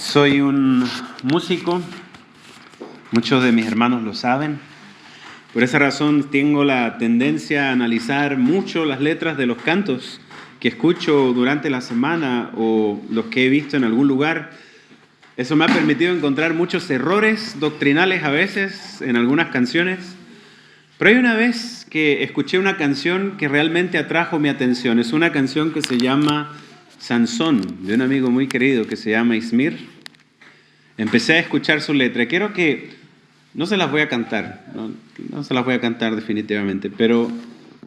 Soy un músico, muchos de mis hermanos lo saben. Por esa razón tengo la tendencia a analizar mucho las letras de los cantos que escucho durante la semana o los que he visto en algún lugar. Eso me ha permitido encontrar muchos errores doctrinales a veces en algunas canciones. Pero hay una vez que escuché una canción que realmente atrajo mi atención. Es una canción que se llama Sansón, de un amigo muy querido que se llama Ismir. Empecé a escuchar su letra. Quiero que, no se las voy a cantar, no se las voy a cantar definitivamente, pero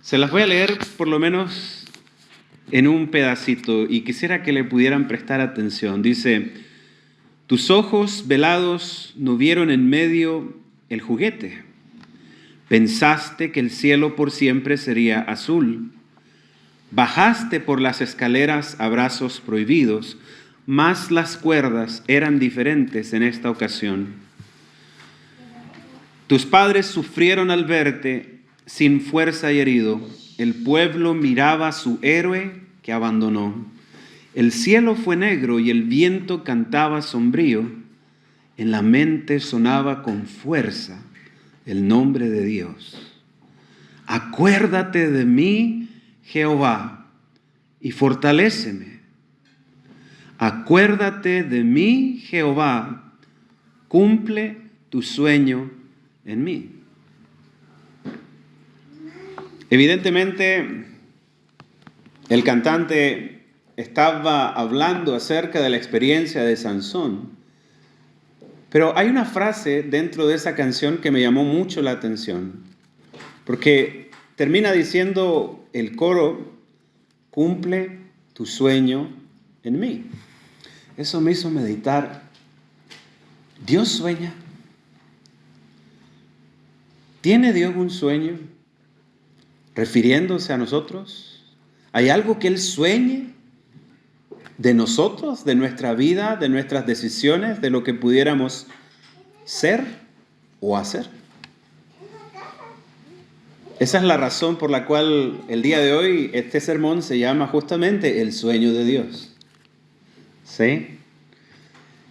se las voy a leer por lo menos en un pedacito y quisiera que le pudieran prestar atención. Dice: tus ojos velados no vieron en medio el juguete. Pensaste que el cielo por siempre sería azul. Bajaste por las escaleras a brazos prohibidos, mas las cuerdas eran diferentes en esta ocasión. Tus padres sufrieron al verte sin fuerza y herido. El pueblo miraba a su héroe que abandonó. El cielo fue negro y el viento cantaba sombrío. En la mente sonaba con fuerza el nombre de Dios. Acuérdate de mí, Jehová, y fortaléceme. Acuérdate de mí, Jehová, cumple tu sueño en mí. Evidentemente, el cantante estaba hablando acerca de la experiencia de Sansón. Pero hay una frase dentro de esa canción que me llamó mucho la atención, porque termina diciendo el coro: cumple tu sueño en mí. Eso me hizo meditar. ¿Dios sueña? ¿Tiene Dios un sueño refiriéndose a nosotros? ¿Hay algo que Él sueñe de nosotros, de nuestra vida, de nuestras decisiones, de lo que pudiéramos ser o hacer? Esa es la razón por la cual el día de hoy este sermón se llama justamente El sueño de Dios. ¿Sí?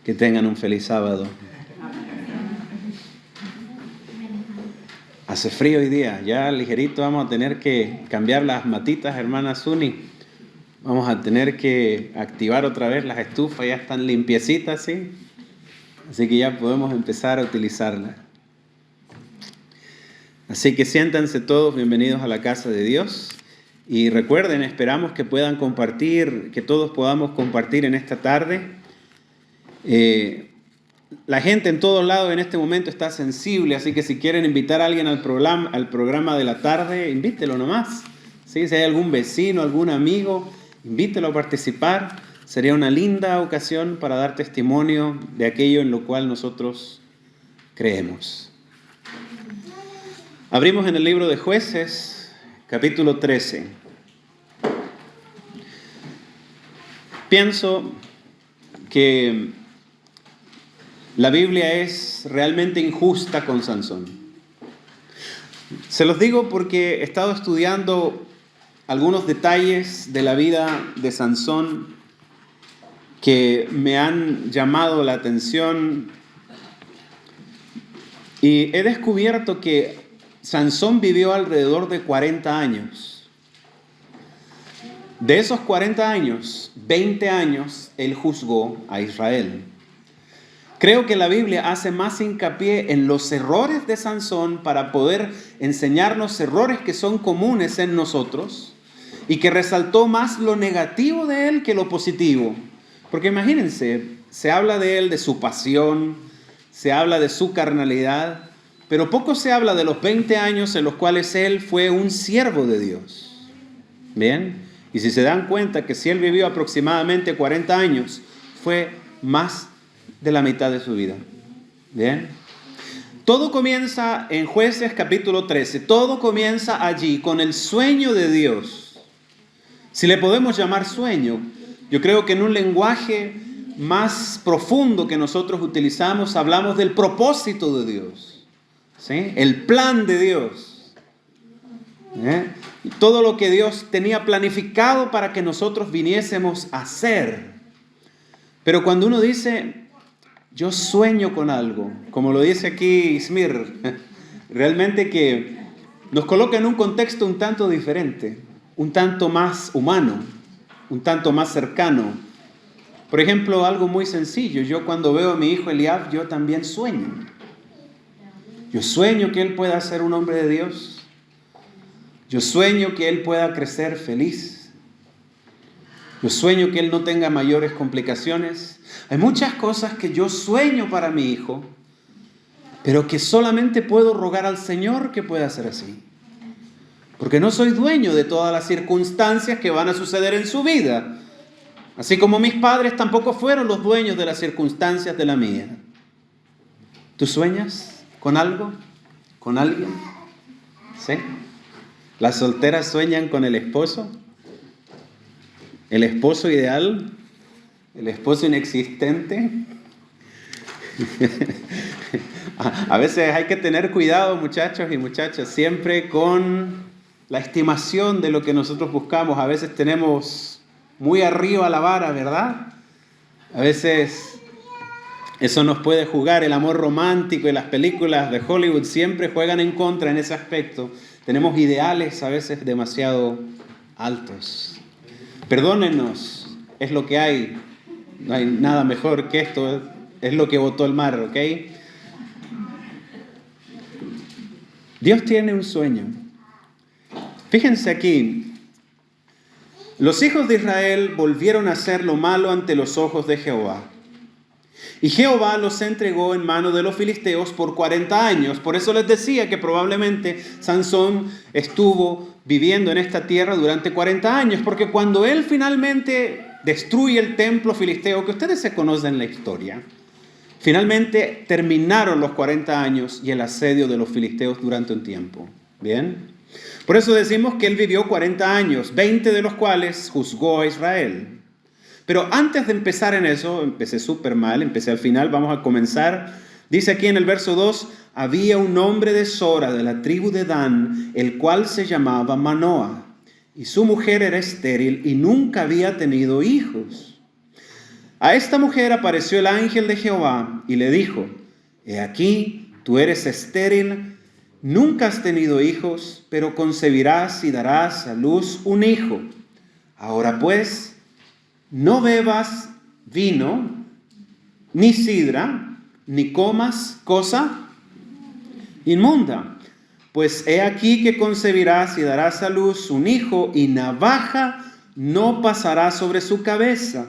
Que tengan un feliz sábado. Hace frío hoy día, ya ligerito vamos a tener que cambiar las matitas, hermana Zuni. Vamos a tener que activar otra vez las estufas, ya están limpiecitas, ¿sí? Así que ya podemos empezar a utilizarlas. Así que siéntanse todos bienvenidos a la casa de Dios. Y recuerden, esperamos que puedan compartir, que todos podamos compartir en esta tarde. La gente en todos lados en este momento está sensible, así que si quieren invitar a alguien al programa de la tarde, invítelo nomás. ¿Sí? Si hay algún vecino, algún amigo, invítelo a participar. Sería una linda ocasión para dar testimonio de aquello en lo cual nosotros creemos. Abrimos en el libro de Jueces, capítulo 13. Pienso que la Biblia es realmente injusta con Sansón. Se los digo porque he estado estudiando algunos detalles de la vida de Sansón que me han llamado la atención y he descubierto que Sansón vivió alrededor de 40 años. De esos 40 años, 20 años él juzgó a Israel. Creo que la Biblia hace más hincapié en los errores de Sansón para poder enseñarnos errores que son comunes en nosotros y que resaltó más lo negativo de él que lo positivo. Porque imagínense, se habla de él, de su pasión, se habla de su carnalidad, pero poco se habla de los 20 años en los cuales él fue un siervo de Dios. ¿Bien? Y si se dan cuenta que si él vivió aproximadamente 40 años, fue más de la mitad de su vida. ¿Bien? Todo comienza en Jueces capítulo 13. Todo comienza allí con el sueño de Dios. Si le podemos llamar sueño, yo creo que en un lenguaje más profundo que nosotros utilizamos, hablamos del propósito de Dios. ¿Sí? El plan de Dios. Todo lo que Dios tenía planificado para que nosotros viniésemos a hacer. Pero cuando uno dice yo sueño con algo, como lo dice aquí Ismir, realmente que nos coloca en un contexto un tanto diferente, un tanto más humano, un tanto más cercano. Por ejemplo, algo muy sencillo, yo cuando veo a mi hijo Eliab, yo también sueño. Yo sueño que él pueda ser un hombre de Dios. Yo sueño que él pueda crecer feliz. Yo sueño que él no tenga mayores complicaciones. Hay muchas cosas que yo sueño para mi hijo, pero que solamente puedo rogar al Señor que pueda ser así. Porque no soy dueño de todas las circunstancias que van a suceder en su vida. Así como mis padres tampoco fueron los dueños de las circunstancias de la mía. ¿Tú sueñas con algo? ¿Con alguien? ¿Sí? ¿Las solteras sueñan con el esposo? ¿El esposo ideal? ¿El esposo inexistente? A veces hay que tener cuidado, muchachos y muchachas, siempre con la estimación de lo que nosotros buscamos. A veces tenemos muy arriba la vara, ¿verdad? A veces eso nos puede jugar. El amor romántico y las películas de Hollywood siempre juegan en contra en ese aspecto. Tenemos ideales a veces demasiado altos. Perdónenos, es lo que hay. No hay nada mejor que esto. Es lo que botó el mar, ¿ok? Dios tiene un sueño. Fíjense aquí. Los hijos de Israel volvieron a hacer lo malo ante los ojos de Jehová. Y Jehová los entregó en mano de los filisteos por 40 años. Por eso les decía que probablemente Sansón estuvo viviendo en esta tierra durante 40 años. Porque cuando él finalmente destruye el templo filisteo, que ustedes se conocen la historia, finalmente terminaron los 40 años y el asedio de los filisteos durante un tiempo. ¿Bien? Por eso decimos que él vivió 40 años, 20 de los cuales juzgó a Israel. Pero antes de empezar en eso, empecé súper mal, empecé al final, vamos a comenzar. Dice aquí en el verso 2, había un hombre de Sora, de la tribu de Dan, el cual se llamaba Manoah, y su mujer era estéril y nunca había tenido hijos. A esta mujer apareció el ángel de Jehová y le dijo, he aquí, tú eres estéril, nunca has tenido hijos, pero concebirás y darás a luz un hijo. Ahora pues, no bebas vino, ni sidra, ni comas cosa inmunda. Pues he aquí que concebirás y darás a luz un hijo, y navaja no pasará sobre su cabeza,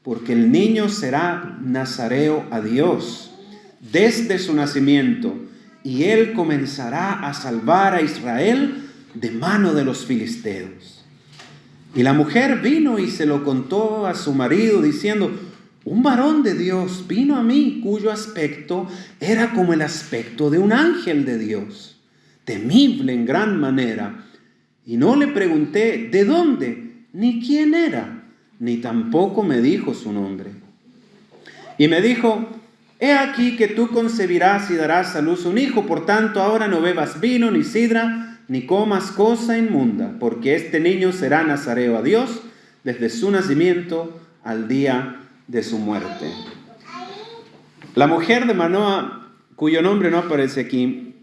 porque el niño será nazareo a Dios desde su nacimiento, y él comenzará a salvar a Israel de mano de los filisteos. Y la mujer vino y se lo contó a su marido, diciendo, un varón de Dios vino a mí, cuyo aspecto era como el aspecto de un ángel de Dios, temible en gran manera. Y no le pregunté de dónde, ni quién era, ni tampoco me dijo su nombre. Y me dijo, he aquí que tú concebirás y darás a luz un hijo, por tanto ahora no bebas vino ni sidra, ni comas cosa inmunda, porque este niño será nazareo a Dios desde su nacimiento al día de su muerte. La mujer de Manoah, cuyo nombre no aparece aquí,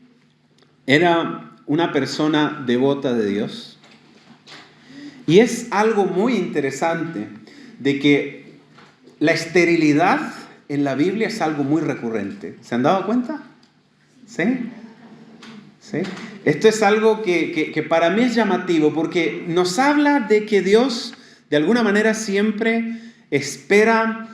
era una persona devota de Dios. Y es algo muy interesante de que la esterilidad en la Biblia es algo muy recurrente. ¿Se han dado cuenta? ¿Sí? ¿Sí? Esto es algo que para mí es llamativo porque nos habla de que Dios de alguna manera siempre espera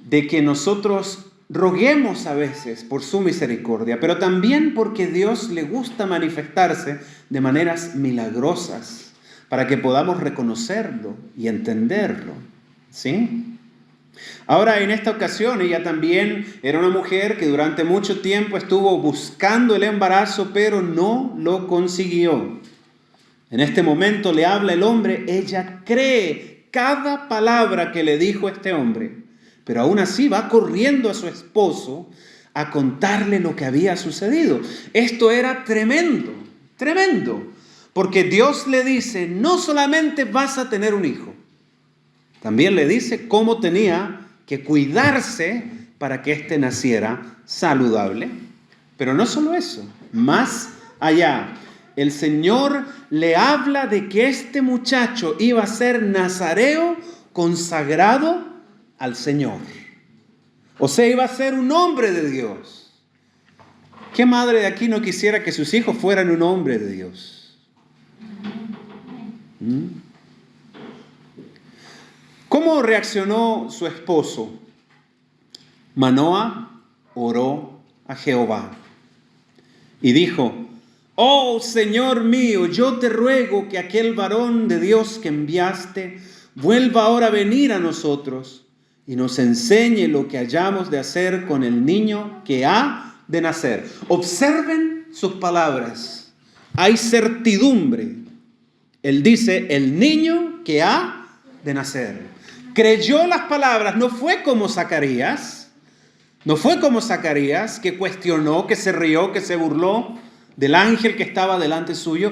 de que nosotros roguemos a veces por su misericordia, pero también porque Dios le gusta manifestarse de maneras milagrosas para que podamos reconocerlo y entenderlo. ¿Sí? Ahora, en esta ocasión, ella también era una mujer que durante mucho tiempo estuvo buscando el embarazo, pero no lo consiguió. En este momento le habla el hombre, ella cree cada palabra que le dijo este hombre, pero aún así va corriendo a su esposo a contarle lo que había sucedido. Esto era tremendo, tremendo, porque Dios le dice, no solamente vas a tener un hijo, también le dice cómo tenía que cuidarse para que éste naciera saludable. Pero no solo eso, más allá, el Señor le habla de que este muchacho iba a ser nazareo consagrado al Señor. O sea, iba a ser un hombre de Dios. ¿Qué madre de aquí no quisiera que sus hijos fueran un hombre de Dios? ¿Cómo reaccionó su esposo? Manoa oró a Jehová y dijo: oh Señor mío, yo te ruego que aquel varón de Dios que enviaste vuelva ahora a venir a nosotros y nos enseñe lo que hayamos de hacer con el niño que ha de nacer. Observen sus palabras. Hay certidumbre. Él dice, el niño que ha de nacer. Creyó las palabras, no fue como Zacarías. No fue como Zacarías, que cuestionó, que se rió, que se burló del ángel que estaba delante suyo.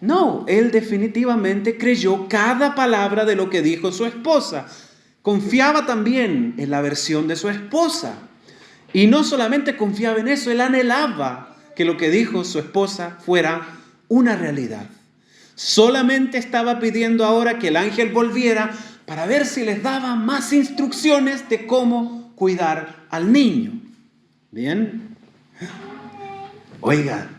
No, él definitivamente creyó cada palabra de lo que dijo su esposa. Confiaba también en la versión de su esposa. Y no solamente confiaba en eso, él anhelaba que lo que dijo su esposa fuera una realidad. Solamente estaba pidiendo ahora que el ángel volviera para ver si les daba más instrucciones de cómo cuidar al niño. ¿Bien? Oiga,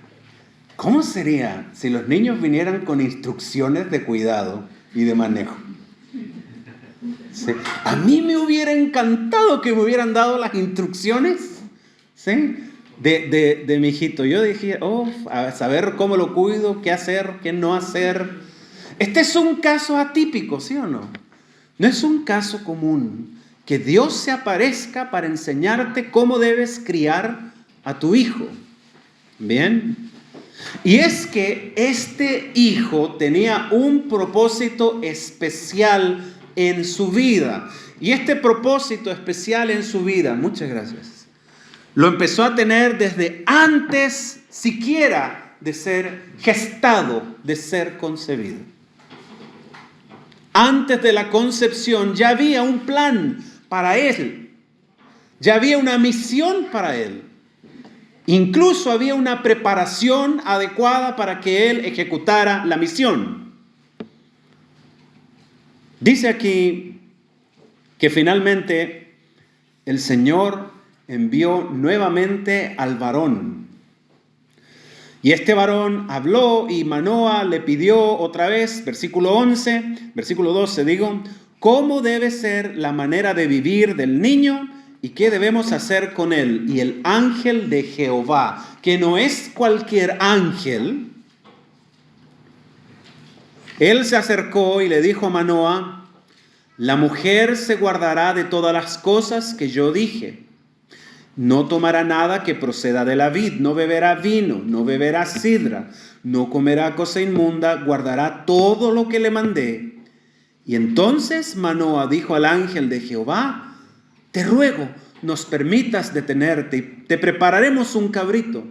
¿cómo sería si los niños vinieran con instrucciones de cuidado y de manejo? ¿Sí? A mí me hubiera encantado que me hubieran dado las instrucciones, ¿sí?, de mi hijito. Yo dije, a saber cómo lo cuido, qué hacer, qué no hacer. Este es un caso atípico, ¿sí o no? No es un caso común que Dios se aparezca para enseñarte cómo debes criar a tu hijo. ¿Bien? Y es que este hijo tenía un propósito especial en su vida. Y este propósito especial en su vida, muchas gracias, lo empezó a tener desde antes siquiera de ser gestado, de ser concebido. Antes de la concepción ya había un plan para él. Ya había una misión para él. Incluso había una preparación adecuada para que él ejecutara la misión. Dice aquí que finalmente el Señor envió nuevamente al varón. Y este varón habló y Manoa le pidió otra vez, versículo 12, cómo debe ser la manera de vivir del niño y qué debemos hacer con él. Y el ángel de Jehová, que no es cualquier ángel, él se acercó y le dijo a Manoa: la mujer se guardará de todas las cosas que yo dije. No tomará nada que proceda de la vid, no beberá vino, no beberá sidra, no comerá cosa inmunda, guardará todo lo que le mandé. Y entonces Manoa dijo al ángel de Jehová: te ruego, nos permitas detenerte y te prepararemos un cabrito.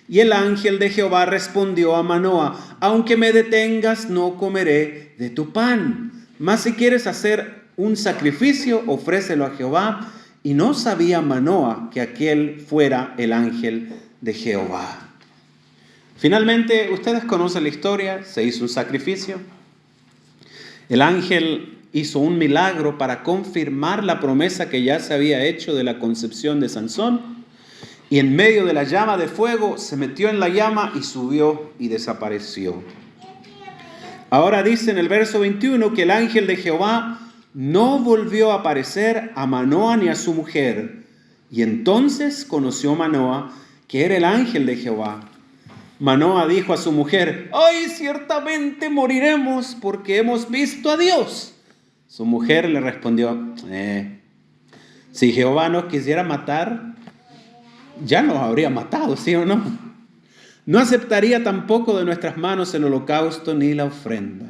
Y el ángel de Jehová respondió a Manoa: aunque me detengas, no comeré de tu pan. Mas si quieres hacer un sacrificio, ofrécelo a Jehová. Y no sabía Manoa que aquel fuera el ángel de Jehová. Finalmente, ustedes conocen la historia, se hizo un sacrificio. El ángel hizo un milagro para confirmar la promesa que ya se había hecho de la concepción de Sansón. Y en medio de la llama de fuego se metió en la llama y subió y desapareció. Ahora dice en el verso 21 que el ángel de Jehová no volvió a aparecer a Manoa ni a su mujer. Y entonces conoció Manoa que era el ángel de Jehová. Manoa dijo a su mujer: ¡ay, ciertamente moriremos porque hemos visto a Dios! Su mujer le respondió: si Jehová nos quisiera matar, ya nos habría matado, ¿sí o no? No aceptaría tampoco de nuestras manos el holocausto ni la ofrenda.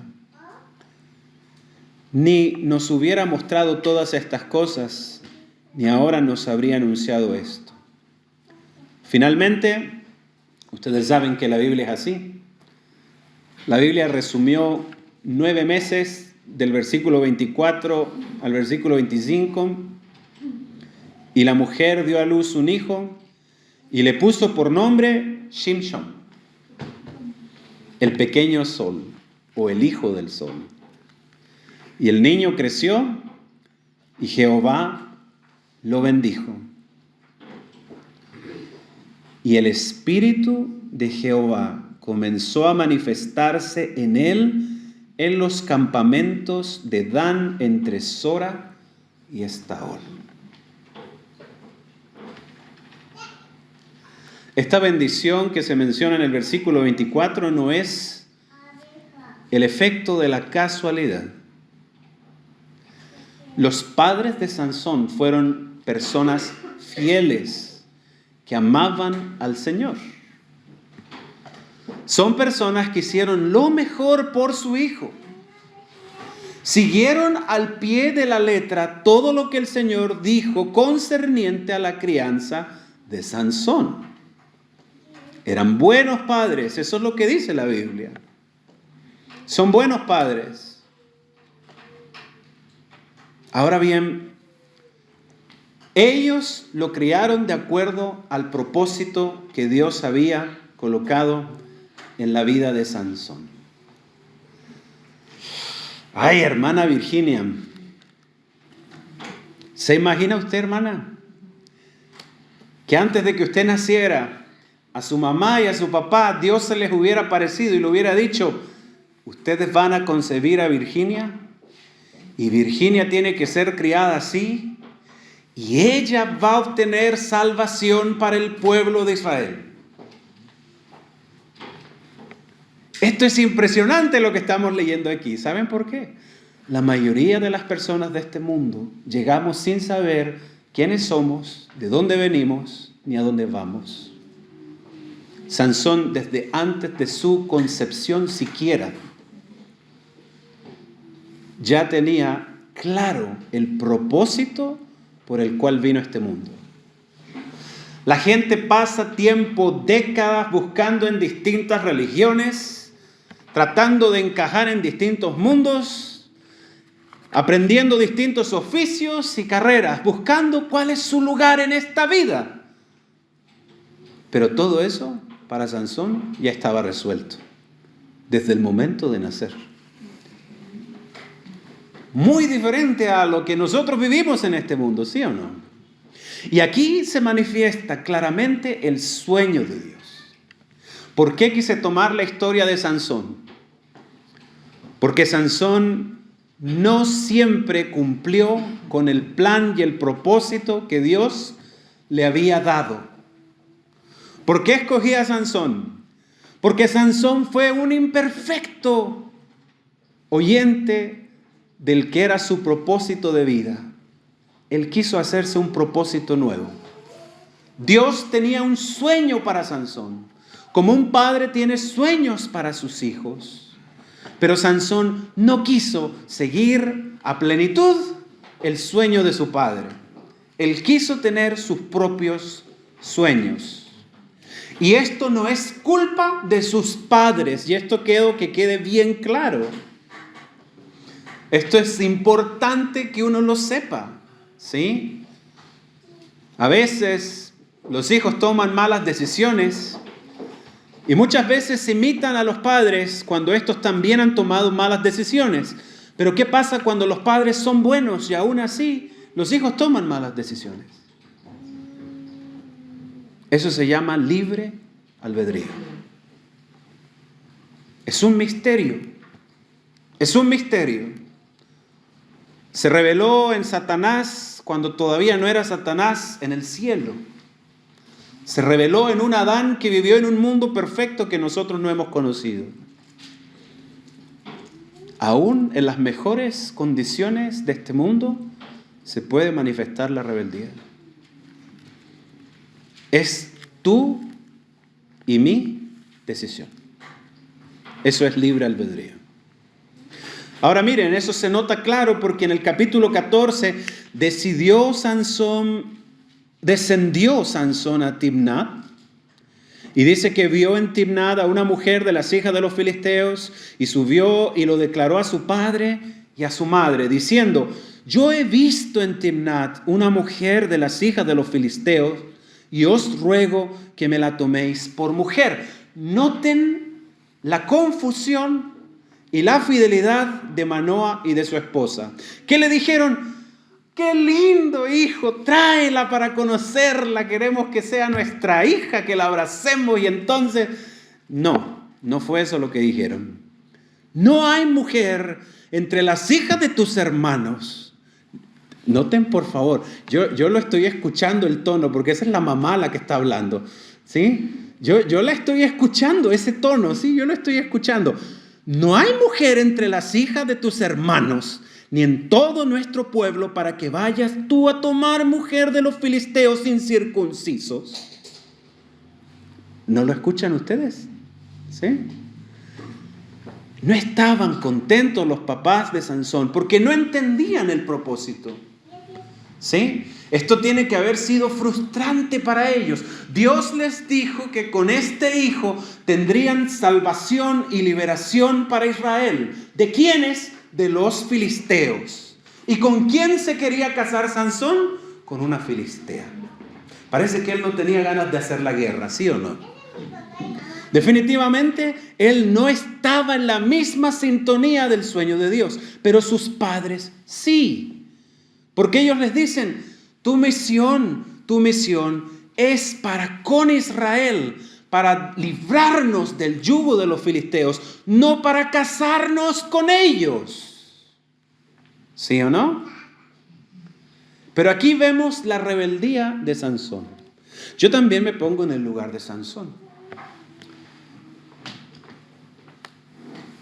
Ni nos hubiera mostrado todas estas cosas, ni ahora nos habría anunciado esto. Finalmente, ustedes saben que la Biblia es así. La Biblia resumió 9 meses del versículo 24 al versículo 25 Y la mujer dio a luz un hijo y le puso por nombre Shimshon, el pequeño sol o el hijo del sol. Y el niño creció y Jehová lo bendijo. Y el espíritu de Jehová comenzó a manifestarse en él en los campamentos de Dan entre Sora y Estaol. Esta bendición que se menciona en el versículo 24 no es el efecto de la casualidad. Los padres de Sansón fueron personas fieles que amaban al Señor. Son personas que hicieron lo mejor por su hijo. Siguieron al pie de la letra todo lo que el Señor dijo concerniente a la crianza de Sansón. Eran buenos padres, eso es lo que dice la Biblia. Son buenos padres. Ahora bien, ellos lo criaron de acuerdo al propósito que Dios había colocado en la vida de Sansón. Ay, hermana Virginia, ¿se imagina usted, hermana, que antes de que usted naciera, a su mamá y a su papá, Dios se les hubiera aparecido y le hubiera dicho, ustedes van a concebir a Virginia y Virginia tiene que ser criada así y ella va a obtener salvación para el pueblo de Israel? Esto es impresionante lo que estamos leyendo aquí. ¿Saben por qué? La mayoría de las personas de este mundo llegamos sin saber quiénes somos, de dónde venimos, ni a dónde vamos. Sansón, desde antes de su concepción siquiera, ya tenía claro el propósito por el cual vino a este mundo. La gente pasa tiempo, décadas, buscando en distintas religiones, tratando de encajar en distintos mundos, aprendiendo distintos oficios y carreras, buscando cuál es su lugar en esta vida. Pero todo eso, para Sansón, ya estaba resuelto desde el momento de nacer. Muy diferente a lo que nosotros vivimos en este mundo, ¿sí o no? Y aquí se manifiesta claramente el sueño de Dios. ¿Por qué quise tomar la historia de Sansón? Porque Sansón no siempre cumplió con el plan y el propósito que Dios le había dado. ¿Por qué escogí a Sansón? Porque Sansón fue un imperfecto oyente del que era su propósito de vida. Él quiso hacerse un propósito nuevo. Dios tenía un sueño para Sansón, como un padre tiene sueños para sus hijos. Pero Sansón no quiso seguir a plenitud el sueño de su padre. Él quiso tener sus propios sueños. Y esto no es culpa de sus padres, y esto quiero que quede bien claro. Esto es importante que uno lo sepa, ¿sí? A veces los hijos toman malas decisiones y muchas veces imitan a los padres cuando estos también han tomado malas decisiones. Pero ¿qué pasa cuando los padres son buenos y aún así los hijos toman malas decisiones? Eso se llama libre albedrío. Es un misterio. Es un misterio. Se reveló en Satanás cuando todavía no era Satanás en el cielo. Se reveló en un Adán que vivió en un mundo perfecto que nosotros no hemos conocido. Aún en las mejores condiciones de este mundo se puede manifestar la rebeldía. Es tu y mi decisión. Eso es libre albedrío. Ahora miren, eso se nota claro porque en el capítulo 14 descendió Sansón a Timnat y dice que vio en Timnat a una mujer de las hijas de los filisteos y subió y lo declaró a su padre y a su madre diciendo: yo he visto en Timnat una mujer de las hijas de los filisteos y os ruego que me la toméis por mujer. Noten la confusión y la fidelidad de Manoa y de su esposa. ¿Qué le dijeron? ¡Qué lindo, hijo! Tráela para conocerla. Queremos que sea nuestra hija, que la abracemos. Y entonces, no fue eso lo que dijeron. No hay mujer entre las hijas de tus hermanos. Noten, por favor, yo lo estoy escuchando el tono, porque esa es la mamá la que está hablando, ¿sí? Yo la estoy escuchando, ese tono, ¿sí? Yo lo estoy escuchando. No hay mujer entre las hijas de tus hermanos, ni en todo nuestro pueblo, para que vayas tú a tomar mujer de los filisteos incircuncisos. ¿No lo escuchan ustedes? ¿Sí? No estaban contentos los papás de Sansón porque no entendían el propósito. ¿Sí? Esto tiene que haber sido frustrante para ellos. Dios les dijo que con este hijo tendrían salvación y liberación para Israel. ¿De quiénes? De los filisteos. ¿Y con quién se quería casar Sansón? Con una filistea. Parece que él no tenía ganas de hacer la guerra, ¿sí o no? Definitivamente, él no estaba en la misma sintonía del sueño de Dios, pero sus padres sí. Porque ellos les dicen, tu misión es para con Israel, para librarnos del yugo de los filisteos, no para casarnos con ellos. ¿Sí o no? Pero aquí vemos la rebeldía de Sansón. Yo también me pongo en el lugar de Sansón.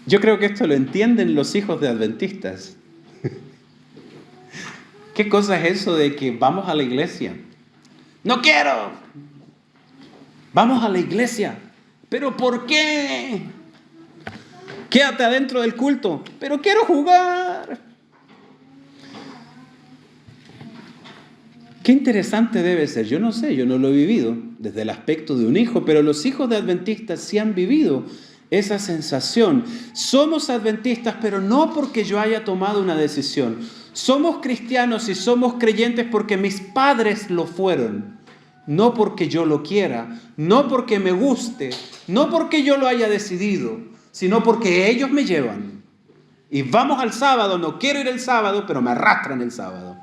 Yo creo que esto lo entienden los hijos de adventistas. ¿Qué cosa es eso de que vamos a la iglesia? ¡No quiero! Vamos a la iglesia. ¿Pero por qué? Quédate adentro del culto. ¡Pero quiero jugar! Qué interesante debe ser. Yo no sé, yo no lo he vivido desde el aspecto de un hijo, pero los hijos de adventistas sí han vivido esa sensación. Somos adventistas, pero no porque yo haya tomado una decisión. Somos cristianos y somos creyentes porque mis padres lo fueron. No porque yo lo quiera, no porque me guste, no porque yo lo haya decidido, sino porque ellos me llevan. Y vamos al sábado, no quiero ir el sábado, pero me arrastran el sábado.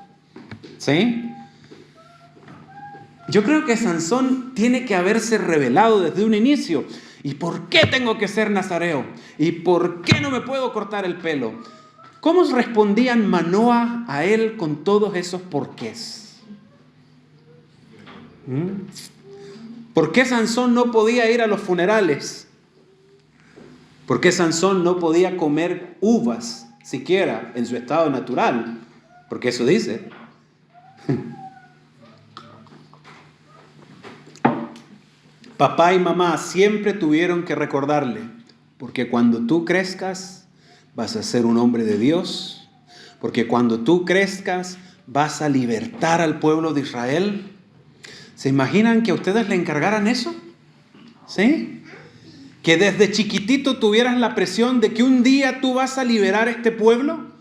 ¿Sí? Yo creo que Sansón tiene que haberse revelado desde un inicio. ¿Y por qué tengo que ser nazareo? ¿Y por qué no me puedo cortar el pelo? ¿Cómo respondían Manoa a él con todos esos porqués? ¿Por qué Sansón no podía ir a los funerales? ¿Por qué Sansón no podía comer uvas siquiera en su estado natural? Porque eso dice. Papá y mamá siempre tuvieron que recordarle, porque cuando tú crezcas vas a ser un hombre de Dios, porque cuando tú crezcas vas a libertar al pueblo de Israel. ¿Se imaginan que a ustedes le encargaran eso? ¿Sí? Que desde chiquitito tuvieras la presión de que un día tú vas a liberar este pueblo,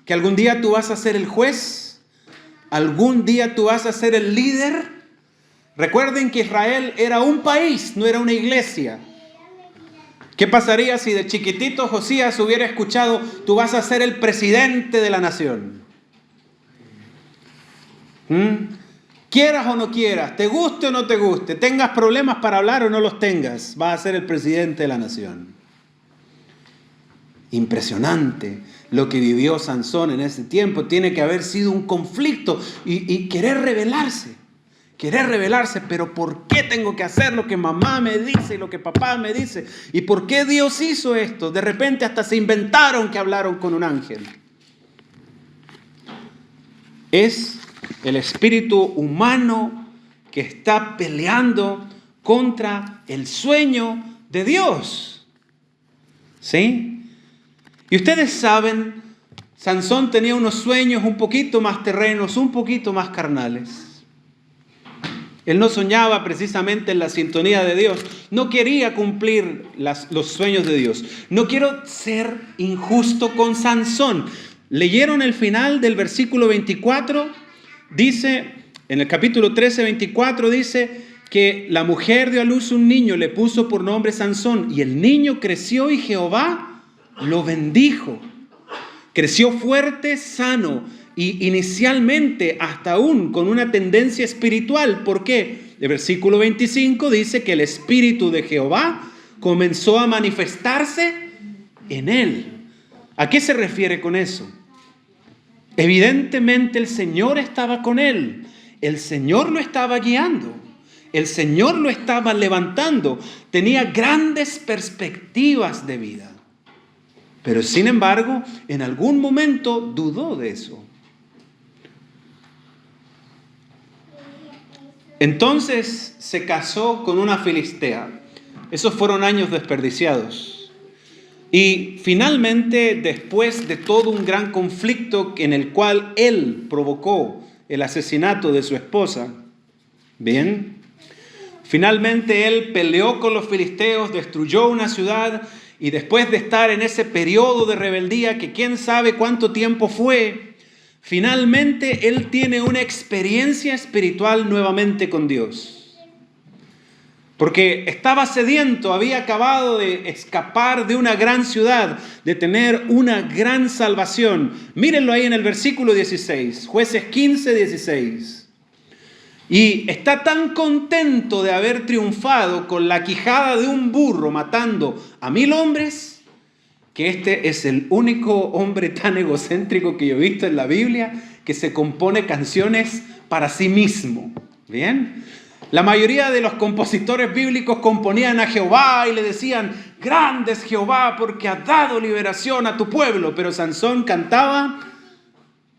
que algún día tú vas a ser el juez, algún día tú vas a ser el líder. Recuerden que Israel era un país, no era una iglesia. ¿Qué pasaría si de chiquitito Josías hubiera escuchado, tú vas a ser el presidente de la nación? Quieras o no quieras, te guste o no te guste, tengas problemas para hablar o no los tengas, vas a ser el presidente de la nación. Impresionante lo que vivió Sansón en ese tiempo. Tiene que haber sido un conflicto y querer rebelarse. Querer rebelarse, pero ¿por qué tengo que hacer lo que mamá me dice y lo que papá me dice? ¿Y por qué Dios hizo esto? De repente hasta se inventaron que hablaron con un ángel. Es el espíritu humano que está peleando contra el sueño de Dios. ¿Sí? Y ustedes saben, Sansón tenía unos sueños un poquito más terrenos, un poquito más carnales. Él no soñaba precisamente en la sintonía de Dios. No quería cumplir los sueños de Dios. No quiero ser injusto con Sansón, ¿Leyeron el final del versículo 24? Dice, en el capítulo 13, 24, dice que la mujer dio a luz un niño, le puso por nombre Sansón, y el niño creció y Jehová lo bendijo. Creció fuerte, sano, y inicialmente hasta aún con una tendencia espiritual. ¿Por qué? El versículo 25 dice que el Espíritu de Jehová comenzó a manifestarse en él. ¿A qué se refiere con eso? Evidentemente el Señor estaba con él. El Señor lo estaba guiando. El Señor lo estaba levantando. Tenía grandes perspectivas de vida. Pero sin embargo, en algún momento dudó de eso. Entonces se casó con una filistea. Esos fueron años desperdiciados. Y finalmente, después de todo un gran conflicto en el cual él provocó el asesinato de su esposa, bien, finalmente él peleó con los filisteos, destruyó una ciudad, y después de estar en ese periodo de rebeldía, que quién sabe cuánto tiempo fue, finalmente él tiene una experiencia espiritual nuevamente con Dios. Porque estaba sediento, había acabado de escapar de una gran ciudad, de tener una gran salvación. Mírenlo ahí en el versículo 16, Jueces 15, 16. Y está tan contento de haber triunfado con la quijada de un burro matando a 1000 hombres, que este es el único hombre tan egocéntrico que yo he visto en la Biblia, que se compone canciones para sí mismo. ¿Bien? La mayoría de los compositores bíblicos componían a Jehová y le decían, grande es Jehová porque ha dado liberación a tu pueblo. Pero Sansón cantaba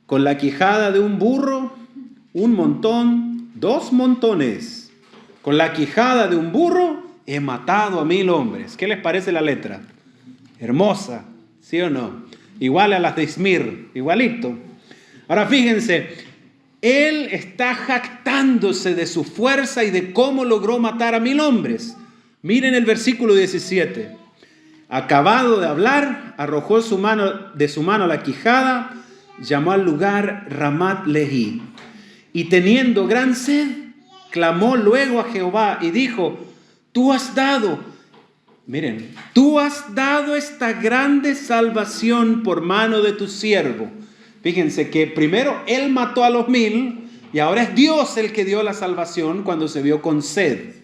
con la quijada de un burro, un montón, 2 montones. Con la quijada de un burro he matado a 1000 hombres. ¿Qué les parece la letra? Hermosa, ¿sí o no? Igual a las de Ismir, igualito. Ahora fíjense, él está jactándose de su fuerza y de cómo logró matar a 1000 hombres. Miren el versículo 17. Acabado de hablar, arrojó de su mano la quijada, llamó al lugar Ramat Lehi. Y teniendo gran sed, clamó luego a Jehová y dijo, tú has dado esta grande salvación por mano de tu siervo. Fíjense que primero él mató a los 1000 y ahora es Dios el que dio la salvación cuando se vio con sed.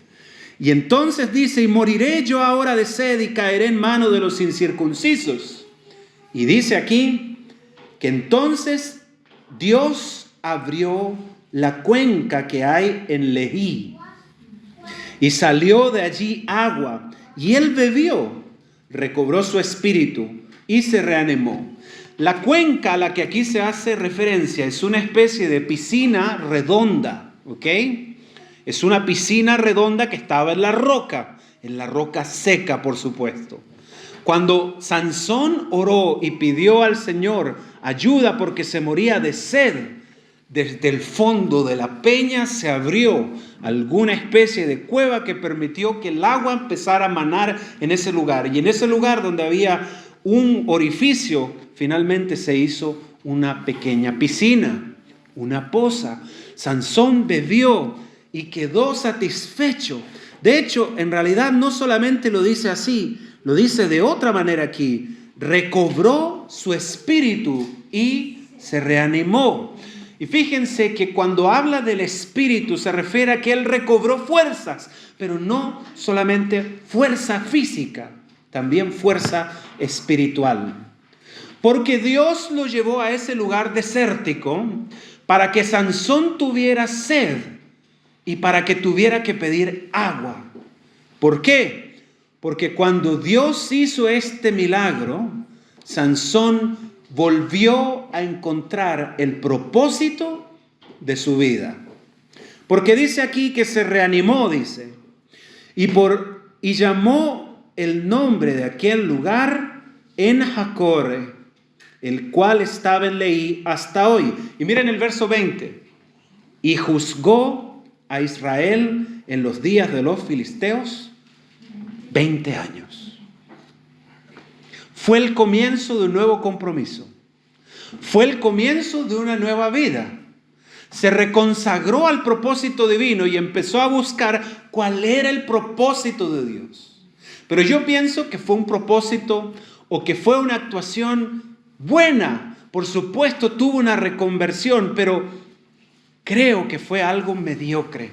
Y entonces dice, y moriré yo ahora de sed y caeré en mano de los incircuncisos. Y dice aquí que entonces Dios abrió la cuenca que hay en Lehi y salió de allí agua y él bebió, recobró su espíritu y se reanimó. La cuenca a la que aquí se hace referencia es una especie de piscina redonda, ¿ok? Es una piscina redonda que estaba en la roca seca, por supuesto. Cuando Sansón oró y pidió al Señor ayuda porque se moría de sed, desde el fondo de la peña se abrió alguna especie de cueva que permitió que el agua empezara a manar en ese lugar. Y en ese lugar donde había un orificio, finalmente se hizo una pequeña piscina, una poza. Sansón bebió y quedó satisfecho. De hecho, en realidad no solamente lo dice así, lo dice de otra manera aquí. Recobró su espíritu y se reanimó. Y fíjense que cuando habla del espíritu se refiere a que él recobró fuerzas, pero no solamente fuerza física, también fuerza espiritual. Porque Dios lo llevó a ese lugar desértico para que Sansón tuviera sed y para que tuviera que pedir agua. ¿Por qué? Porque cuando Dios hizo este milagro, Sansón volvió a encontrar el propósito de su vida. Porque dice aquí que se reanimó, dice, y llamó el nombre de aquel lugar En-Hakkore, el cual estaba en Lehi hasta hoy. Y miren el verso 20. Y juzgó a Israel en los días de los filisteos 20 años. Fue el comienzo de un nuevo compromiso. Fue el comienzo de una nueva vida. Se reconsagró al propósito divino y empezó a buscar cuál era el propósito de Dios. Pero yo pienso que fue un propósito o que fue una actuación buena. Por supuesto, tuvo una reconversión, pero creo que fue algo mediocre.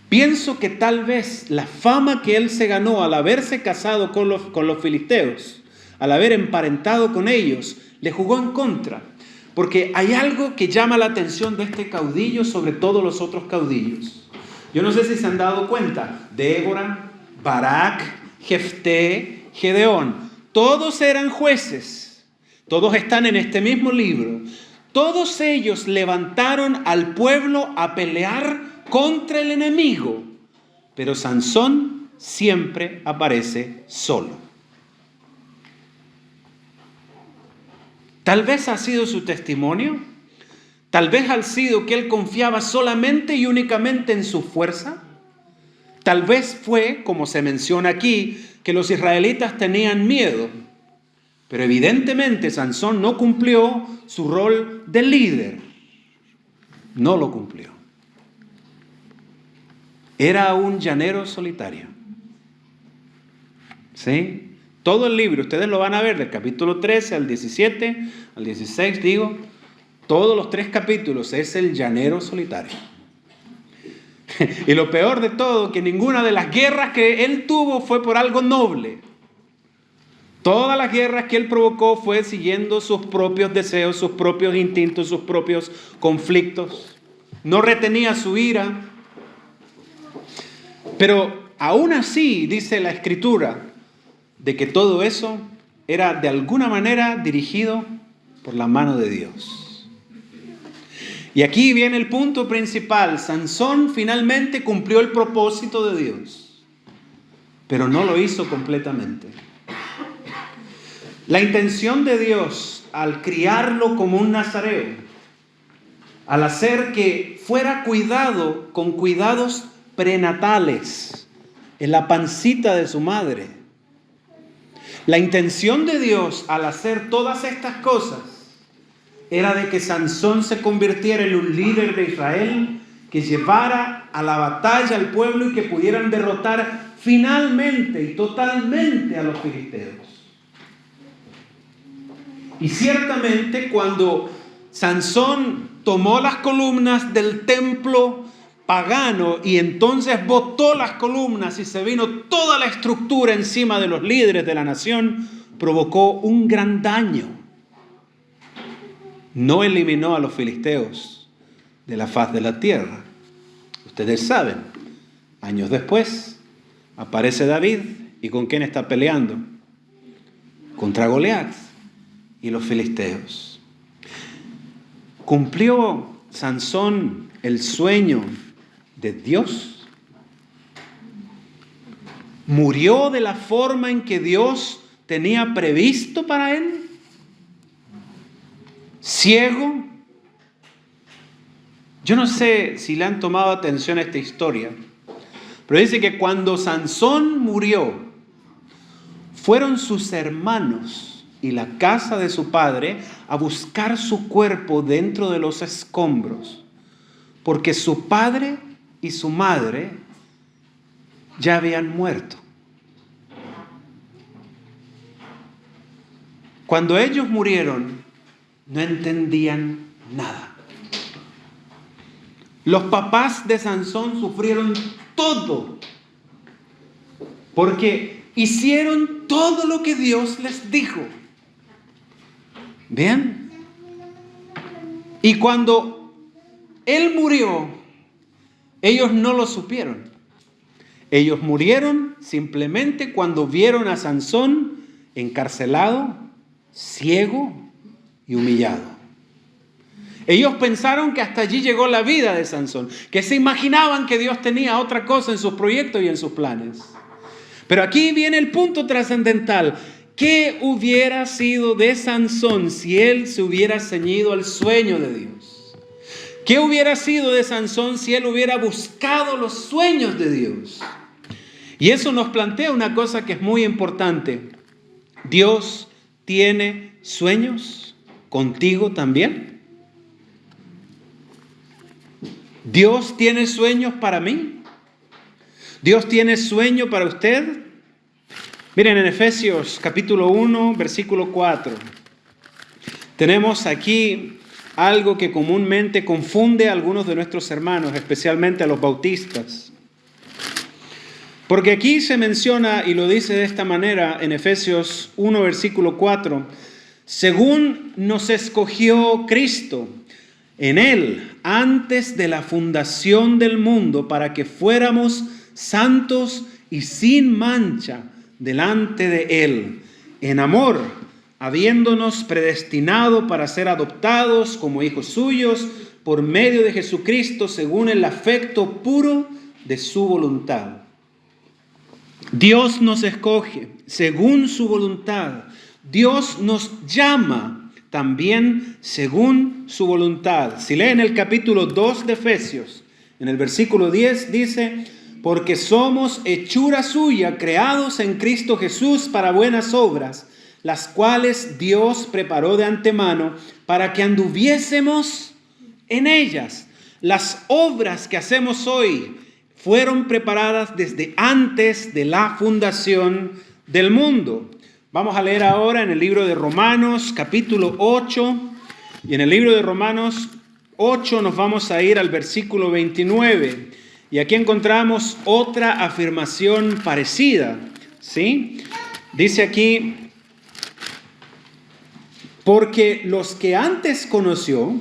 Pienso que tal vez la fama que él se ganó al haberse casado con los filisteos, al haber emparentado con ellos, le jugó en contra. Porque hay algo que llama la atención de este caudillo sobre todos los otros caudillos. Yo no sé si se han dado cuenta. Débora, Barak, Jefté, Gedeón. Todos eran jueces. Todos están en este mismo libro. Todos ellos levantaron al pueblo a pelear contra el enemigo. Pero Sansón siempre aparece solo. Tal vez ha sido su testimonio, tal vez ha sido que él confiaba solamente y únicamente en su fuerza. Tal vez fue, como se menciona aquí, que los israelitas tenían miedo. Pero evidentemente Sansón no cumplió su rol de líder. No lo cumplió. Era un llanero solitario. ¿Sí? Todo el libro, ustedes lo van a ver, del capítulo 13 al 17, al 16, digo, todos los 3 capítulos es el llanero solitario. Y lo peor de todo, que ninguna de las guerras que él tuvo fue por algo noble. Todas las guerras que él provocó fue siguiendo sus propios deseos, sus propios instintos, sus propios conflictos. No retenía su ira. Pero aún así, dice la Escritura, de que todo eso era de alguna manera dirigido por la mano de Dios. Y aquí viene el punto principal. Sansón finalmente cumplió el propósito de Dios, pero no lo hizo completamente. La intención de Dios al criarlo como un nazareo, al hacer que fuera cuidado con cuidados prenatales en la pancita de su madre, la intención de Dios al hacer todas estas cosas era de que Sansón se convirtiera en un líder de Israel, que llevara a la batalla al pueblo y que pudieran derrotar finalmente y totalmente a los filisteos. Y ciertamente cuando Sansón tomó las columnas del templo pagano y entonces botó las columnas y se vino toda la estructura encima de los líderes de la nación, provocó un gran daño. No eliminó a los filisteos de la faz de la tierra. Ustedes saben, años después aparece David y ¿con quién está peleando? Contra Goliat y los filisteos. ¿Cumplió Sansón el sueño de Dios? ¿Murió de la forma en que Dios tenía previsto para él? ¿Ciego? Yo no sé si le han tomado atención a esta historia, pero dice que cuando Sansón murió, fueron sus hermanos y la casa de su padre a buscar su cuerpo dentro de los escombros, porque su padre y su madre ya habían muerto. Cuando ellos murieron, no entendían nada. Los papás de Sansón sufrieron todo, porque hicieron todo lo que Dios les dijo. ¿Bien? Y cuando él murió, ellos no lo supieron. Ellos murieron simplemente cuando vieron a Sansón encarcelado, ciego y humillado. Ellos pensaron que hasta allí llegó la vida de Sansón, que se imaginaban que Dios tenía otra cosa en sus proyectos y en sus planes. Pero aquí viene el punto trascendental. ¿Qué hubiera sido de Sansón si él se hubiera ceñido al sueño de Dios? ¿Qué hubiera sido de Sansón si él hubiera buscado los sueños de Dios? Y eso nos plantea una cosa que es muy importante. Dios tiene sueños contigo también? ¿Dios tiene sueños para mí? ¿Dios tiene sueño para usted? Miren, en Efesios capítulo 1, versículo 4, tenemos aquí algo que comúnmente confunde a algunos de nuestros hermanos, especialmente a los bautistas. Porque aquí se menciona, y lo dice de esta manera en Efesios 1, versículo 4, según nos escogió Cristo en Él antes de la fundación del mundo para que fuéramos santos y sin mancha delante de Él, en amor, habiéndonos predestinado para ser adoptados como hijos suyos por medio de Jesucristo según el afecto puro de su voluntad. Dios nos escoge según su voluntad. Dios nos llama también según su voluntad. Si leen el capítulo 2 de Efesios, en el versículo 10 dice, porque somos hechura suya, creados en Cristo Jesús para buenas obras, las cuales Dios preparó de antemano para que anduviésemos en ellas. Las obras que hacemos hoy fueron preparadas desde antes de la fundación del mundo. Vamos a leer ahora en el libro de Romanos, capítulo 8, y en el libro de Romanos 8 nos vamos a ir al versículo 29, y aquí encontramos otra afirmación parecida, ¿sí? Dice aquí, porque los que antes conoció,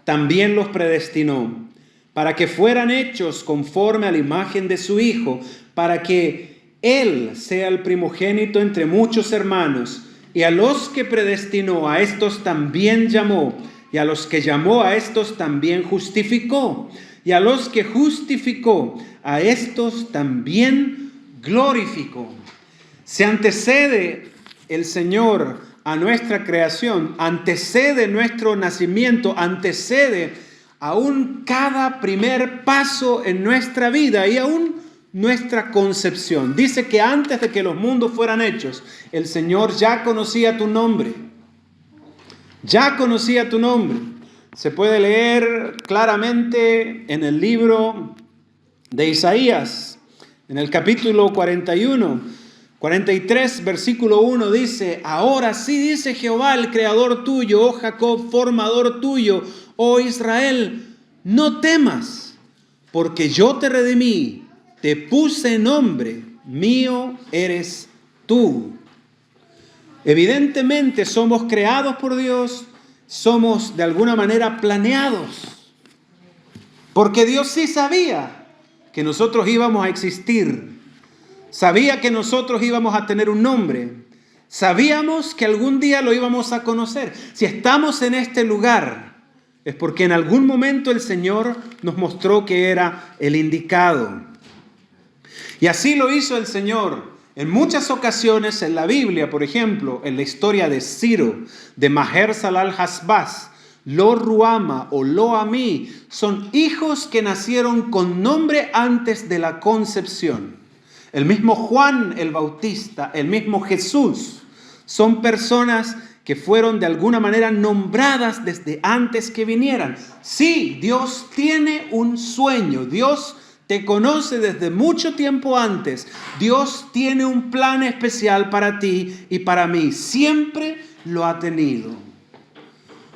también los predestinó, para que fueran hechos conforme a la imagen de su Hijo, para que Él sea el primogénito entre muchos hermanos. Y a los que predestinó, a estos también llamó, y a los que llamó, a estos también justificó, y a los que justificó, a estos también glorificó. Se antecede el Señor a nuestra creación, antecede nuestro nacimiento, antecede aún cada primer paso en nuestra vida y aún nuestra concepción. Dice que antes de que los mundos fueran hechos, el Señor ya conocía tu nombre. Ya conocía tu nombre. Se puede leer claramente en el libro de Isaías, en el capítulo 43, versículo 1 dice, ahora sí dice Jehová, el creador tuyo, oh Jacob, formador tuyo, oh Israel, no temas, porque yo te redimí, te puse nombre, mío eres tú. Evidentemente somos creados por Dios, somos de alguna manera planeados, porque Dios sí sabía que nosotros íbamos a existir, sabía que nosotros íbamos a tener un nombre, sabíamos que algún día lo íbamos a conocer. Si estamos en este lugar, es porque en algún momento el Señor nos mostró que era el indicado. Y así lo hizo el Señor en muchas ocasiones en la Biblia. Por ejemplo, en la historia de Ciro, de Maher-Salal-Hasbaz, Lo-Ruama o Lo-Amí, son hijos que nacieron con nombre antes de la concepción. El mismo Juan el Bautista, el mismo Jesús, son personas que fueron de alguna manera nombradas desde antes que vinieran. Sí, Dios tiene un sueño, Dios te conoce desde mucho tiempo antes. Dios tiene un plan especial para ti y para mí. Siempre lo ha tenido.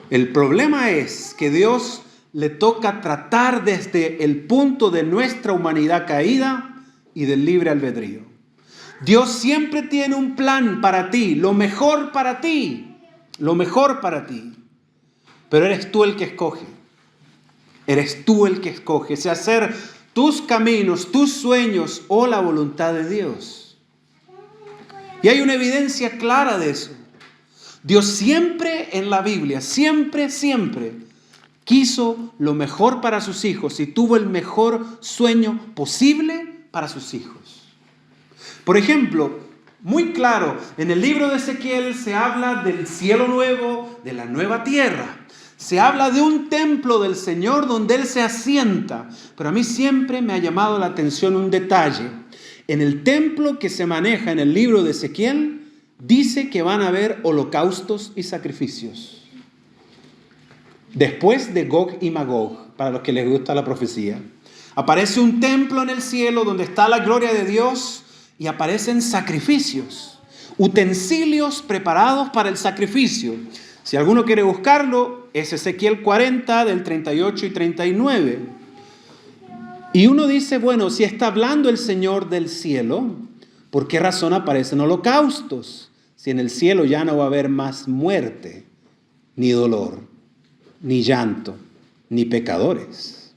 El problema es que Dios le toca tratar desde el punto de nuestra humanidad caída y del libre albedrío. Dios siempre tiene un plan para ti, lo mejor para ti, lo mejor para ti. Pero eres tú el que escoge. Eres tú el que escoge si hacer tus caminos, tus sueños o la voluntad de Dios. Y hay una evidencia clara de eso. Dios siempre en la Biblia, siempre quiso lo mejor para sus hijos y tuvo el mejor sueño posible para sus hijos. Por ejemplo, muy claro, en el libro de Ezequiel se habla del cielo nuevo, de la nueva tierra. Se habla de un templo del Señor donde Él se asienta. Pero a mí siempre me ha llamado la atención un detalle. En el templo que se maneja en el libro de Ezequiel, dice que van a haber holocaustos y sacrificios. después de Gog y Magog, para los que les gusta la profecía. Aparece un templo en el cielo donde está la gloria de Dios y aparecen sacrificios, utensilios preparados para el sacrificio. Si alguno quiere buscarlo, es Ezequiel 40 del 38 y 39. Y uno dice, bueno, si está hablando el Señor del cielo, ¿por qué razón aparecen holocaustos? Si en el cielo ya no va a haber más muerte, ni dolor, ni llanto, ni pecadores.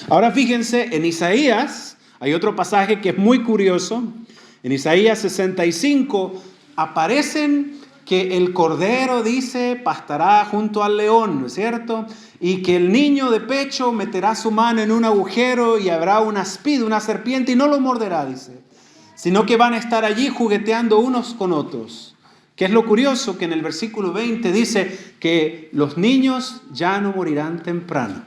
Ahora fíjense, en Isaías hay otro pasaje que es muy curioso. En Isaías 65 aparecen que el cordero, dice, pastará junto al león, ¿no es cierto? Y que el niño de pecho meterá su mano en un agujero y habrá una aspid, una serpiente, y no lo morderá, dice. Sino que van a estar allí jugueteando unos con otros. Que es lo curioso que en el versículo 20 dice que los niños ya no morirán temprano.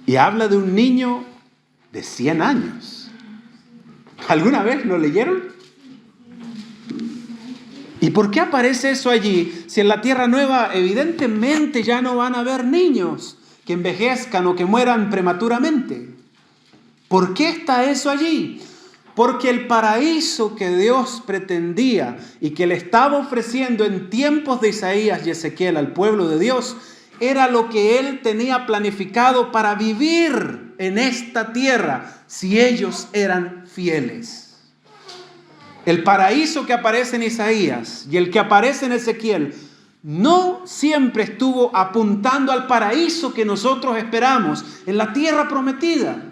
Y habla de un niño de 100 años. ¿Alguna vez lo leyeron? ¿Y por qué aparece eso allí? Si en la tierra nueva evidentemente ya no van a haber niños que envejezcan o que mueran prematuramente. ¿Por qué está eso allí? Porque el paraíso que Dios pretendía y que le estaba ofreciendo en tiempos de Isaías y Ezequiel al pueblo de Dios era lo que Él tenía planificado para vivir en esta tierra si ellos eran fieles. El paraíso que aparece en Isaías y el que aparece en Ezequiel no siempre estuvo apuntando al paraíso que nosotros esperamos en la tierra prometida.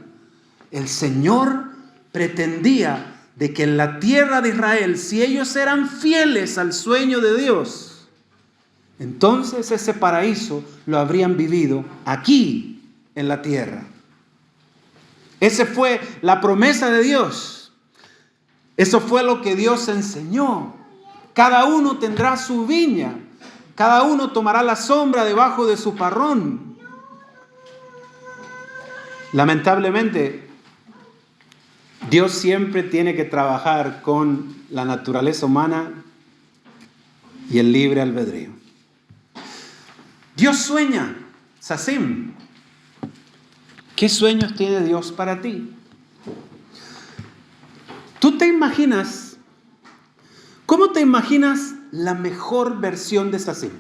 El Señor pretendía de que en la tierra de Israel, si ellos eran fieles al sueño de Dios, entonces ese paraíso lo habrían vivido aquí en la tierra. Esa fue la promesa de Dios. Eso fue lo que Dios enseñó. Cada uno tendrá su viña. Cada uno tomará la sombra debajo de su parrón. Lamentablemente, Dios siempre tiene que trabajar con la naturaleza humana y el libre albedrío. Dios sueña, Sasim. ¿Qué sueños tiene Dios para ti? ¿Tú te imaginas? ¿Cómo te imaginas la mejor versión de Sasim?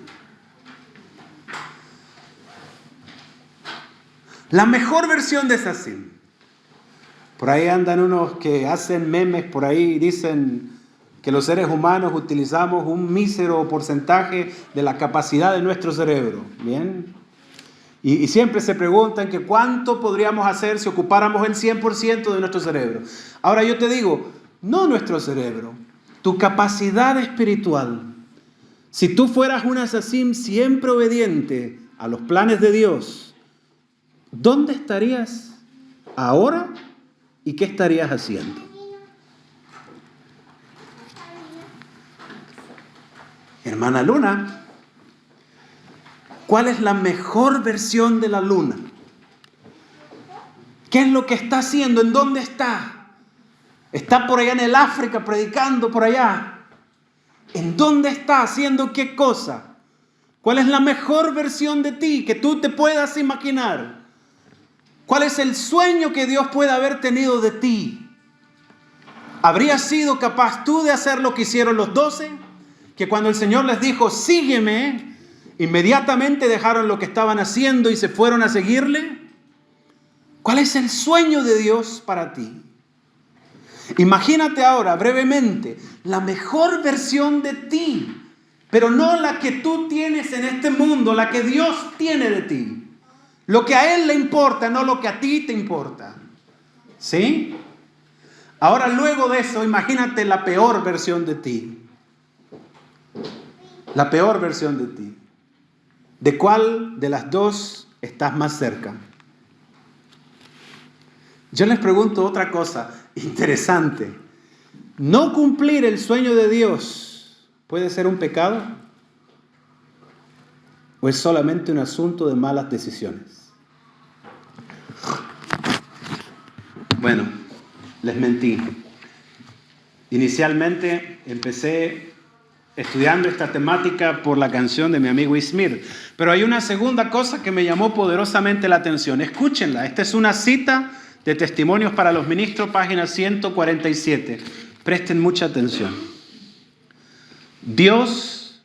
La mejor versión de Sasim. Por ahí andan unos que hacen memes por ahí y dicen que los seres humanos utilizamos un mísero porcentaje de la capacidad de nuestro cerebro. ¿Bien? Y siempre se preguntan que cuánto podríamos hacer si ocupáramos el 100% de nuestro cerebro. Ahora yo te digo, no nuestro cerebro, tu capacidad espiritual. Si tú fueras un Sasim siempre obediente a los planes de Dios, ¿dónde estarías ahora y qué estarías haciendo? Hermana Luna, ¿cuál es la mejor versión de la luna? ¿Qué es lo que está haciendo? ¿En dónde está? ¿Está por allá en el África predicando por allá? ¿En dónde está? ¿Haciendo qué cosa? ¿Cuál es la mejor versión de ti que tú te puedas imaginar? ¿Cuál es el sueño que Dios puede haber tenido de ti? ¿Habrías sido capaz tú de hacer lo que hicieron los 12? Que cuando el Señor les dijo, sígueme, inmediatamente dejaron lo que estaban haciendo y se fueron a seguirle. ¿Cuál es el sueño de Dios para ti? Imagínate ahora, brevemente, la mejor versión de ti, pero no la que tú tienes en este mundo, la que Dios tiene de ti. Lo que a Él le importa, no lo que a ti te importa. ¿Sí? Ahora, luego de eso, imagínate la peor versión de ti. La peor versión de ti. ¿De cuál de las dos estás más cerca? Yo les pregunto otra cosa interesante. ¿No cumplir el sueño de Dios puede ser un pecado? ¿O es solamente un asunto de malas decisiones? Bueno, les mentí. Inicialmente empecé estudiando esta temática por la canción de mi amigo Ismir. Pero hay una segunda cosa que me llamó poderosamente la atención. Escúchenla. Esta es una cita de Testimonios para los Ministros, página 147. Presten mucha atención. Dios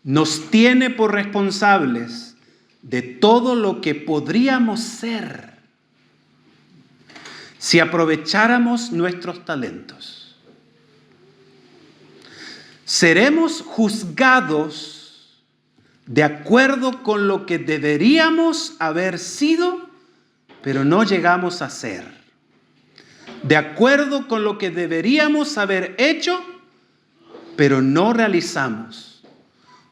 nos tiene por responsables de todo lo que podríamos ser si aprovecháramos nuestros talentos. Seremos juzgados de acuerdo con lo que deberíamos haber sido, pero no llegamos a ser. De acuerdo con lo que deberíamos haber hecho, pero no realizamos,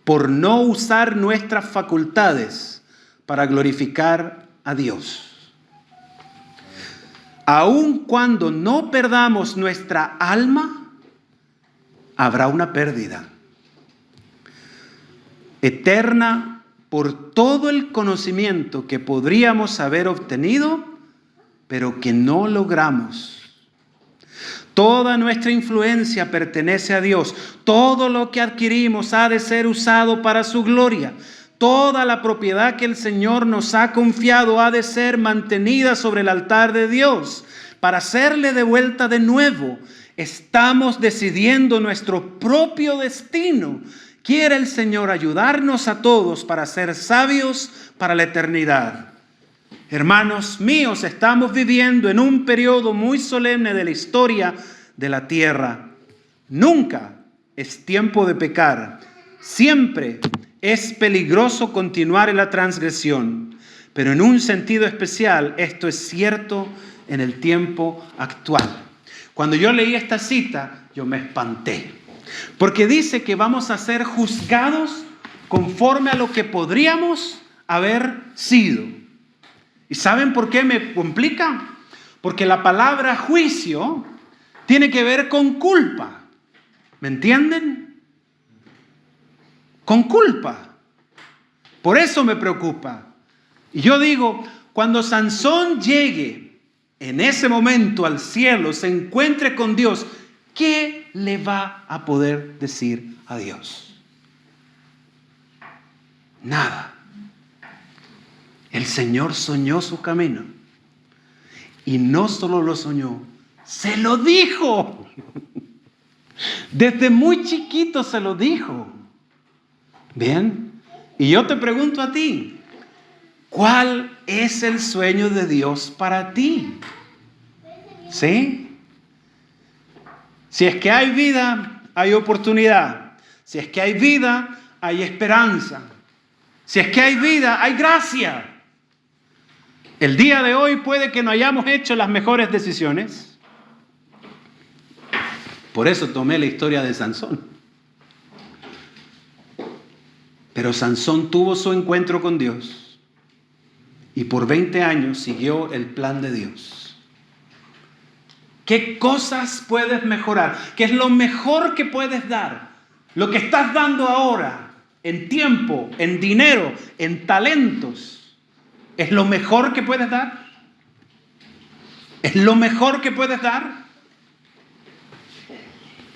por no usar nuestras facultades para glorificar a Dios. Aun cuando no perdamos nuestra alma, habrá una pérdida eterna por todo el conocimiento que podríamos haber obtenido, pero que no logramos. Toda nuestra influencia pertenece a Dios. Todo lo que adquirimos ha de ser usado para su gloria. Toda la propiedad que el Señor nos ha confiado ha de ser mantenida sobre el altar de Dios para serle devuelta de nuevo. Estamos decidiendo nuestro propio destino. Quiere el Señor ayudarnos a todos para ser sabios para la eternidad. Hermanos míos, estamos viviendo en un periodo muy solemne de la historia de la tierra. Nunca es tiempo de pecar. Siempre es peligroso continuar en la transgresión. Pero en un sentido especial, esto es cierto en el tiempo actual. Cuando yo leí esta cita, yo me espanté. Porque dice que vamos a ser juzgados conforme a lo que podríamos haber sido. ¿Y saben por qué me complica? Porque la palabra juicio tiene que ver con culpa. ¿Me entienden? Con culpa. Por eso me preocupa. Y yo digo, cuando Sansón llegue en ese momento al cielo, se encuentre con Dios, ¿qué le va a poder decir a Dios? Nada. El Señor soñó su camino. Y no solo lo soñó, se lo dijo. Desde muy chiquito se lo dijo. ¿Bien? Y yo te pregunto a ti, ¿cuál es el sueño de Dios para ti? ¿Sí? Si es que hay vida, hay oportunidad. Si es que hay vida, hay esperanza. Si es que hay vida, hay gracia. El día de hoy puede que no hayamos hecho las mejores decisiones. Por eso tomé la historia de Sansón. Pero Sansón tuvo su encuentro con Dios y por 20 años siguió el plan de Dios. ¿Qué cosas puedes mejorar? ¿Qué es lo mejor que puedes dar? Lo que estás dando ahora, en tiempo, en dinero, en talentos, ¿es lo mejor que puedes dar? ¿Es lo mejor que puedes dar?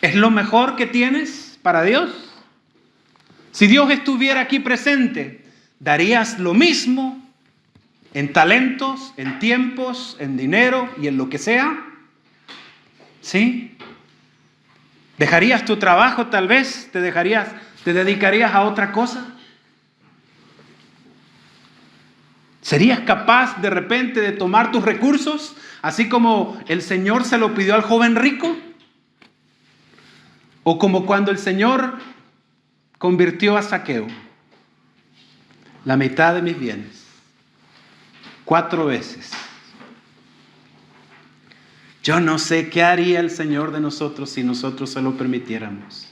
¿Es lo mejor que tienes para Dios? Si Dios estuviera aquí presente, ¿darías lo mismo en talentos, en tiempos, en dinero y en lo que sea? ¿Sí? ¿Dejarías tu trabajo tal vez? ¿Te dedicarías a otra cosa? ¿Serías capaz de repente de tomar tus recursos, así como el Señor se lo pidió al joven rico? ¿O como cuando el Señor convirtió a Zaqueo? La mitad de mis bienes, 4 veces. Yo no sé qué haría el Señor de nosotros si nosotros se lo permitiéramos.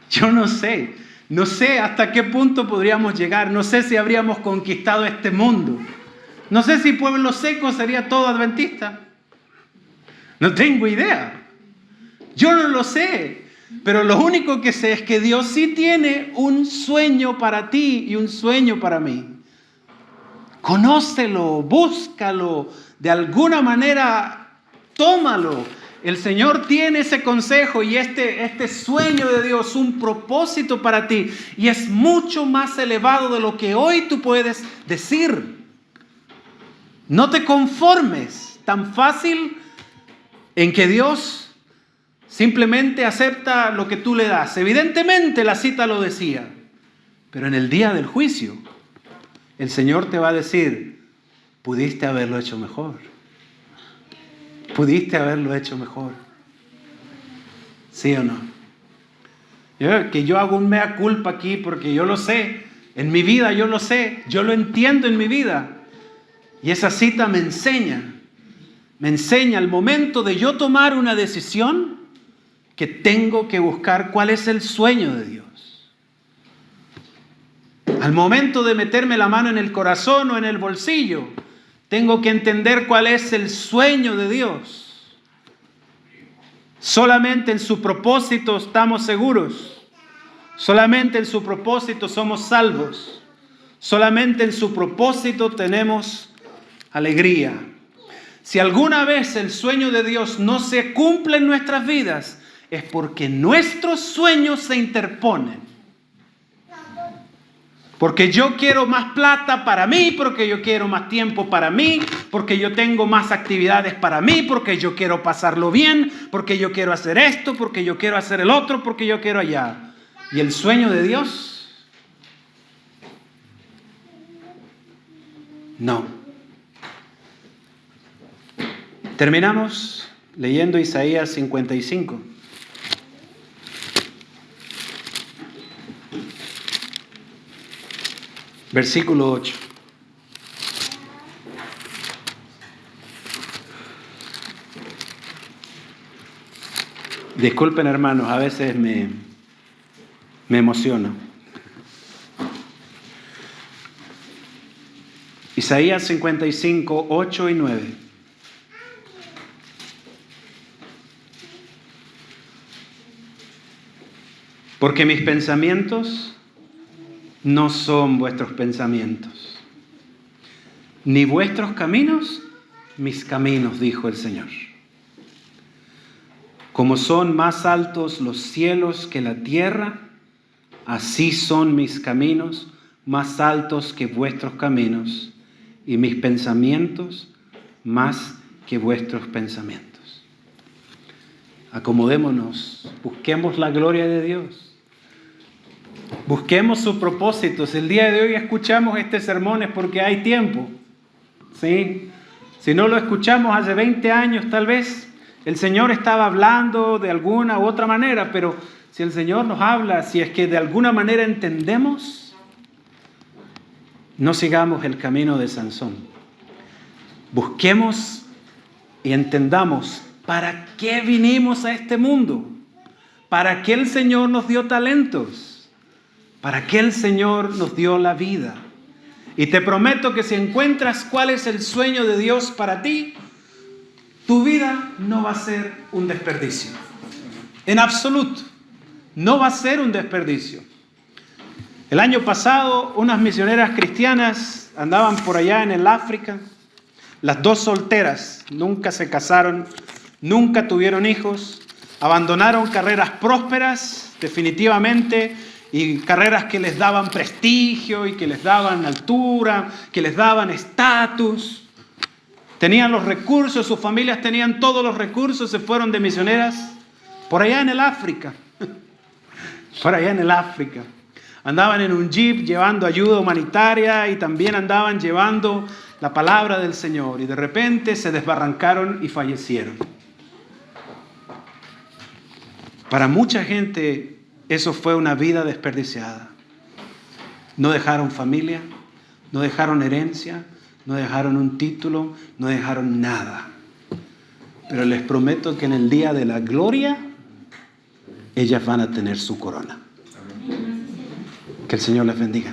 Yo no sé hasta qué punto podríamos llegar. No sé si habríamos conquistado este mundo. No sé si Pueblo Seco sería todo adventista. No tengo idea. Yo no lo sé. Pero lo único que sé es que Dios sí tiene un sueño para ti y un sueño para mí. Conócelo, búscalo, de alguna manera tómalo el Señor tiene ese consejo y este sueño de Dios, un propósito para ti, y es mucho más elevado de lo que hoy tú puedes decir. No te conformes tan fácil en que Dios simplemente acepta lo que tú le das. Evidentemente la cita lo decía, pero en el día del juicio, el Señor te va a decir, pudiste haberlo hecho mejor. Pudiste haberlo hecho mejor. ¿Sí o no? Yo hago un mea culpa aquí porque yo lo sé. En mi vida yo lo sé. Yo lo entiendo en mi vida. Y esa cita me enseña al momento de yo tomar una decisión que tengo que buscar cuál es el sueño de Dios. Al momento de meterme la mano en el corazón o en el bolsillo, tengo que entender cuál es el sueño de Dios. Solamente en su propósito estamos seguros. Solamente en su propósito somos salvos. Solamente en su propósito tenemos alegría. Si alguna vez el sueño de Dios no se cumple en nuestras vidas, es porque nuestros sueños se interponen. Porque yo quiero más plata para mí, porque yo quiero más tiempo para mí, porque yo tengo más actividades para mí, porque yo quiero pasarlo bien, porque yo quiero hacer esto, porque yo quiero hacer el otro, porque yo quiero allá. ¿Y el sueño de Dios? No. Terminamos leyendo Isaías 55. Versículo 8. Disculpen, hermanos, a veces me emociono. Isaías 55, 8 y 9. Porque mis pensamientos no son vuestros pensamientos, ni vuestros caminos mis caminos, dijo el Señor. Como son más altos los cielos que la tierra, así son mis caminos más altos que vuestros caminos, y mis pensamientos más que vuestros pensamientos. Acomodémonos, busquemos la gloria de Dios. Busquemos sus propósitos. El día de hoy escuchamos este sermón es porque hay tiempo. ¿Sí? Si no lo escuchamos hace 20 años, tal vez el Señor estaba hablando de alguna u otra manera, pero si el Señor nos habla, si es que de alguna manera entendemos, no sigamos el camino de Sansón. Busquemos y entendamos para qué vinimos a este mundo, para qué el Señor nos dio talentos. ¿Para qué el Señor nos dio la vida? Y te prometo que si encuentras cuál es el sueño de Dios para ti, tu vida no va a ser un desperdicio. En absoluto, no va a ser un desperdicio. El año pasado, unas misioneras cristianas andaban por allá en el África. Las dos solteras, nunca se casaron, nunca tuvieron hijos, abandonaron carreras prósperas, definitivamente, y carreras que les daban prestigio y que les daban altura, que les daban estatus. Tenían los recursos, sus familias tenían todos los recursos, se fueron de misioneras por allá en el África. Por allá en el África. Andaban en un jeep llevando ayuda humanitaria y también andaban llevando la palabra del Señor. Y de repente se desbarrancaron y fallecieron. Para mucha gente eso fue una vida desperdiciada. No dejaron familia, no dejaron herencia, no dejaron un título, no dejaron nada. Pero les prometo que en el día de la gloria, ellas van a tener su corona. Que el Señor les bendiga.